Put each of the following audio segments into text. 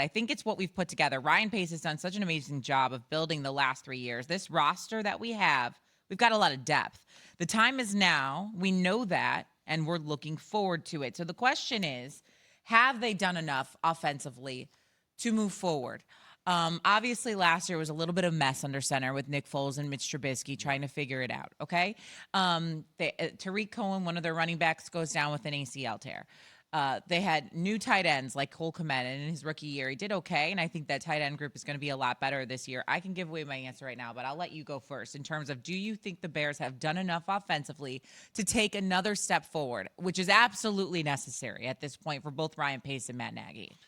I think it's what we've put together. Ryan Pace has done such an amazing job of building the last 3 years. This roster that we have, we've got a lot of depth. The time is now. We know that, and we're looking forward to it. So the question is, have they done enough offensively to move forward? Obviously, last year was a little bit of mess under center with Nick Foles and Mitch Trubisky trying to figure it out, okay? Tariq Cohen, one of their running backs, goes down with an ACL tear. They had new tight ends like Cole Kmet, and in his rookie year, he did okay, and I think that tight end group is going to be a lot better this year. I can give away my answer right now, but I'll let you go first in terms of, do you think the Bears have done enough offensively to take another step forward, which is absolutely necessary at this point for both Ryan Pace and Matt Nagy?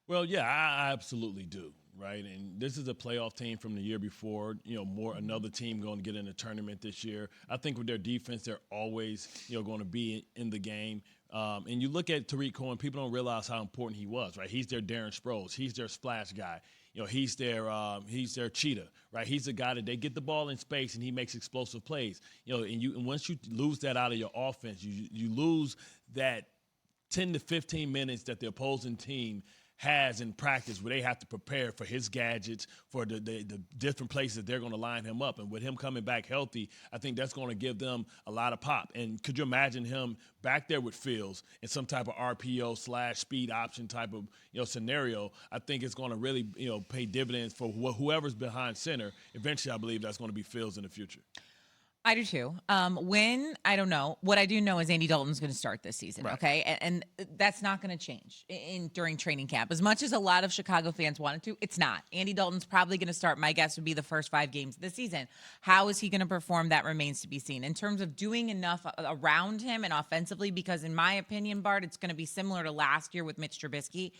Well, yeah, I absolutely do. Right, and this is a playoff team from the year before. Another team going to get in the tournament this year. I think with their defense, they're always, going to be in the game. And you look at Tariq Cohen, people don't realize how important he was. Right, he's their Darren Sproles, he's their splash guy. He's their cheetah. Right, he's the guy that they get the ball in space and he makes explosive plays. And once you lose that out of your offense, you lose that 10 to 15 minutes that the opposing team has in practice where they have to prepare for his gadgets, for the different places they're going to line him up. And with him coming back healthy, I think that's going to give them a lot of pop. And could you imagine him back there with Fields in some type of RPO / speed option type of scenario? I think it's going to really pay dividends for whoever's behind center. Eventually, I believe that's going to be Fields in the future. I do too. I don't know. What I do know is Andy Dalton's going to start this season, right. Okay? And that's not going to change during training camp. As much as a lot of Chicago fans wanted to, it's not. Andy Dalton's probably going to start, my guess would be the first 5 games of the season. How is he going to perform? That remains to be seen. In terms of doing enough around him and offensively, because in my opinion, Bart, it's going to be similar to last year with Mitch Trubisky.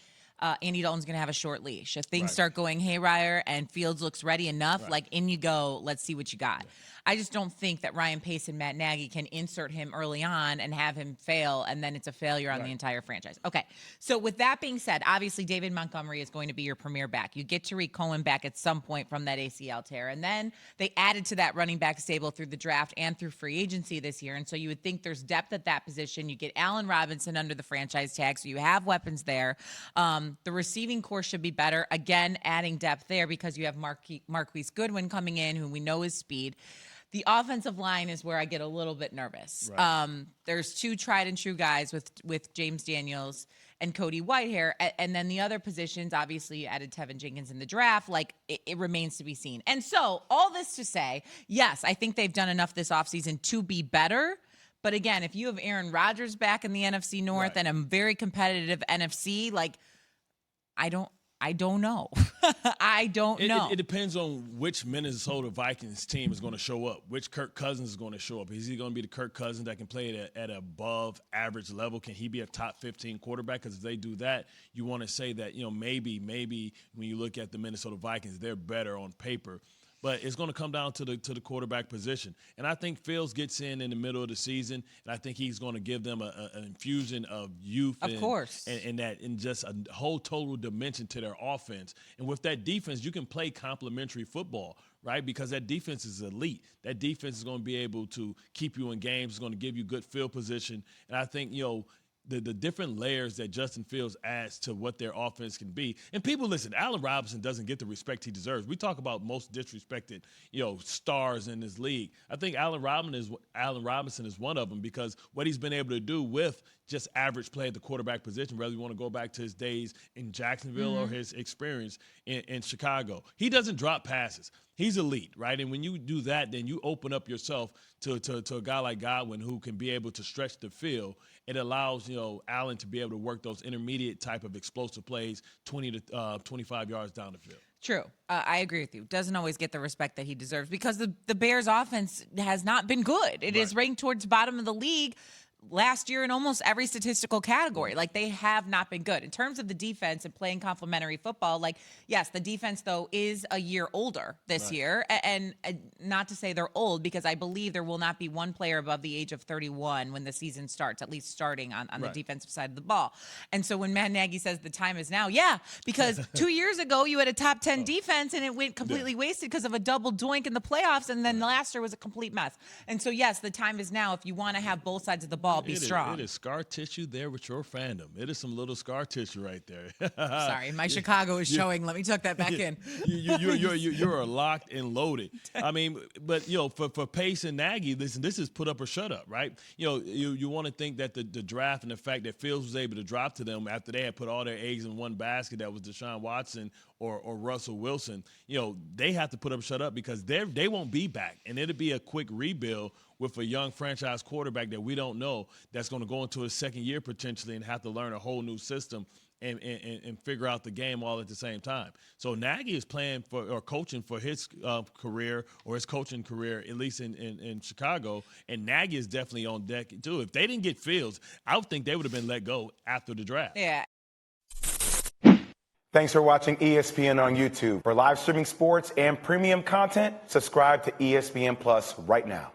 Andy Dalton's going to have a short leash. If things start going haywire and Fields looks ready enough, in you go, let's see what you got. I just don't think that Ryan Pace and Matt Nagy can insert him early on and have him fail, and then it's a failure on the entire franchise. Okay, so with that being said, obviously David Montgomery is going to be your premier back. You get Tariq Cohen back at some point from that ACL tear, and then they added to that running back stable through the draft and through free agency this year, and so you would think there's depth at that position. You get Allen Robinson under the franchise tag, so you have weapons there. The receiving core should be better. Again, adding depth there because you have Marquise Goodwin coming in, who we know is speed. The offensive line is where I get a little bit nervous. Right. There's 2 tried and true guys with James Daniels and Cody Whitehair. And then the other positions, obviously you added Tevin Jenkins in the draft. It remains to be seen. And so all this to say, yes, I think they've done enough this offseason to be better. But again, if you have Aaron Rodgers back in the NFC North and a very competitive NFC, I don't know. I don't know. It depends on which Minnesota Vikings team is going to show up, which Kirk Cousins is going to show up. Is he going to be the Kirk Cousins that can play at an above average level? Can he be a top 15 quarterback? Because if they do that, you want to say that, maybe when you look at the Minnesota Vikings, they're better on paper. But it's going to come down to the quarterback position. And I think Fields gets in the middle of the season, and I think he's going to give them an infusion of youth. Of course. And just a whole total dimension to their offense. And with that defense, you can play complementary football, right? Because that defense is elite. That defense is going to be able to keep you in games. It's going to give you good field position. And I think, the different layers that Justin Fields adds to what their offense can be. And people, listen, Allen Robinson doesn't get the respect he deserves. We talk about most disrespected, stars in this league. I think Allen Robinson is one of them because what he's been able to do with just average play at the quarterback position, whether you want to go back to his days in Jacksonville or his experience in Chicago. He doesn't drop passes. He's elite, right? And when you do that, then you open up yourself to a guy like Godwin who can be able to stretch the field. It allows, Allen to be able to work those intermediate type of explosive plays 20 to 25 yards down the field. True. I agree with you. Doesn't always get the respect that he deserves because the Bears offense has not been good. It is ranked towards bottom of the league last year in almost every statistical category. They have not been good. In terms of the defense and playing complementary football, yes, the defense, though, is a year older this year. And not to say they're old, because I believe there will not be one player above the age of 31 when the season starts, at least starting on the defensive side of the ball. And so when Matt Nagy says the time is now, because 2 years ago you had a top 10 defense and it went completely wasted because of a double doink in the playoffs, and then last year was a complete mess. And so, yes, the time is now if you want to have both sides of the ball all be strong. It is scar tissue there with your fandom. It is some little scar tissue right there. Sorry, my Chicago is showing. Let me tuck that back in. You're locked and loaded. I mean, but for Pace and Nagy, this is put up or shut up, right? You want to think that the draft and the fact that Fields was able to drop to them after they had put all their eggs in one basket, that was Deshaun Watson or Russell Wilson, they have to put up or shut up because they won't be back, and it'll be a quick rebuild with a young franchise quarterback that we don't know that's going to go into his second year potentially and have to learn a whole new system and figure out the game all at the same time. So Nagy is playing for or coaching for his career or his coaching career, at least in Chicago, and Nagy is definitely on deck too. If they didn't get Fields, I would think they would have been let go after the draft. Yeah. Thanks for watching ESPN on YouTube. For live streaming sports and premium content, subscribe to ESPN Plus right now.